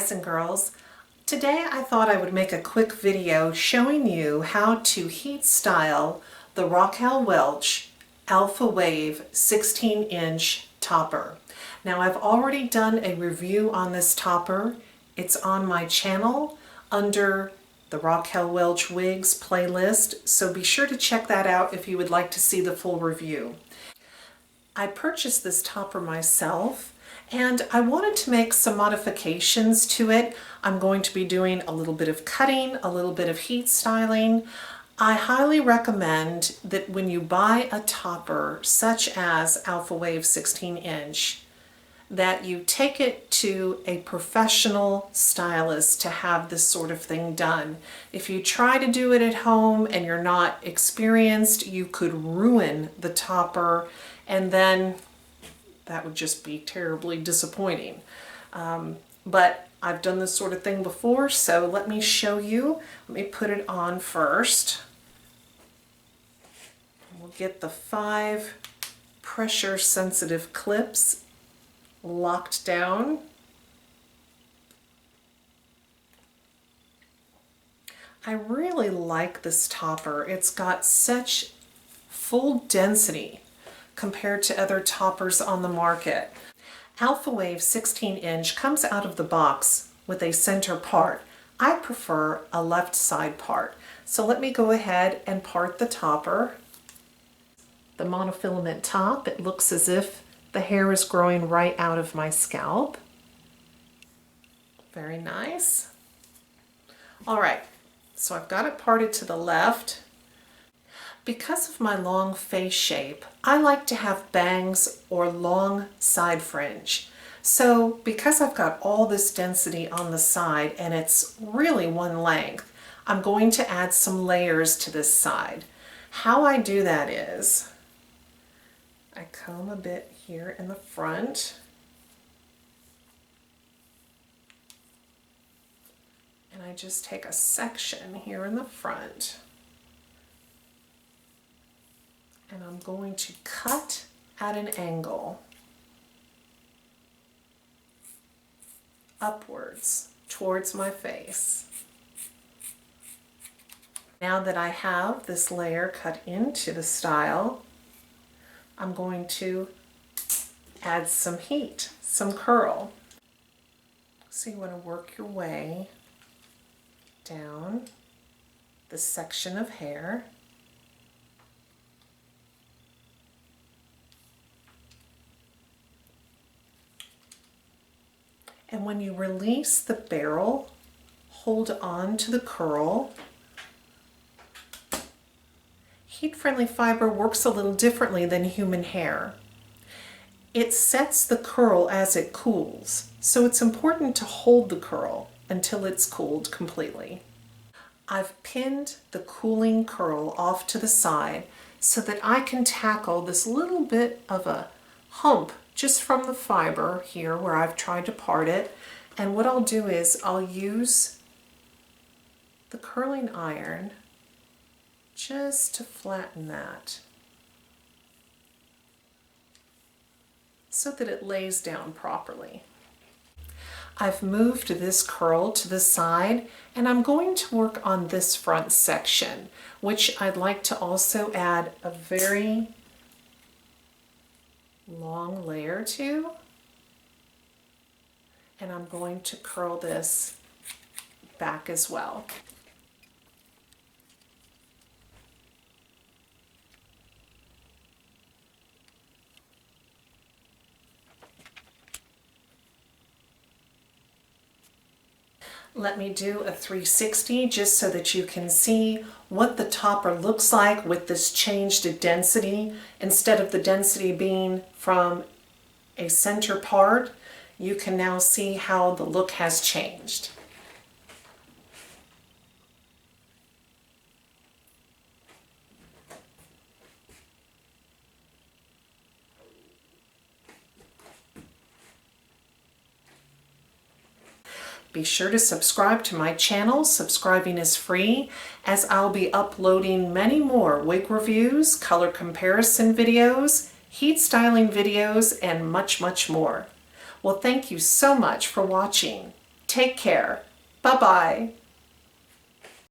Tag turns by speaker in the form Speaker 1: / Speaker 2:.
Speaker 1: guys and girls. Today I thought I would make a quick video showing you how to heat style the Raquel Welch Alphawave 16-inch topper. Now I've already done a review on this topper. It's on my channel under the Raquel Welch Wigs playlist, so be sure to check that out if you would like to see the full review. I purchased this topper myself and I wanted to make some modifications to it. I'm going to be doing a little bit of cutting, a little bit of heat styling. I highly recommend that when you buy a topper such as Alphawave 16-inch, that you take it to a professional stylist to have this sort of thing done. If you try to do it at home and you're not experienced, you could ruin the topper, and then that would just be terribly disappointing. But I've done this sort of thing before, so let me show you. Let me put it on first. We'll get the 5 pressure sensitive clips locked down. I really like this topper. It's got such full density compared to other toppers on the market. Alphawave 16-inch comes out of the box with a center part. I prefer a left side part. So let me go ahead and part the topper. The monofilament top, it looks as if the hair is growing right out of my scalp. Very nice. All right, so I've got it parted to the left. Because of my long face shape, I like to have bangs or long side fringe. So because I've got all this density on the side and it's really one length, I'm going to add some layers to this side. How I do that is I comb a bit here in the front, and I just take a section here in the front, and I'm going to cut at an angle upwards towards my face. Now that I have this layer cut into the style, I'm going to add some heat, some curl. So you want to work your way down the section of hair. And when you release the barrel, hold on to the curl. Heat-friendly fiber works a little differently than human hair. It sets the curl as it cools, so it's important to hold the curl until it's cooled completely. I've pinned the cooling curl off to the side so that I can tackle this little bit of a hump just from the fiber here where I've tried to part it. And what I'll do is I'll use the curling iron just to flatten that so that it lays down properly. I've moved this curl to the side, and I'm going to work on this front section, which I'd like to also add a very long layer to, and I'm going to curl this back as well. Let me do a 360 just so that you can see what the topper looks like with this changed density. Instead of the density being from a center part, you can now see how the look has changed. Be sure to subscribe to my channel. Subscribing is free, as I'll be uploading many more wig reviews, color comparison videos, heat styling videos, and much, much more. Well, thank you so much for watching. Take Take care. Bye-bye.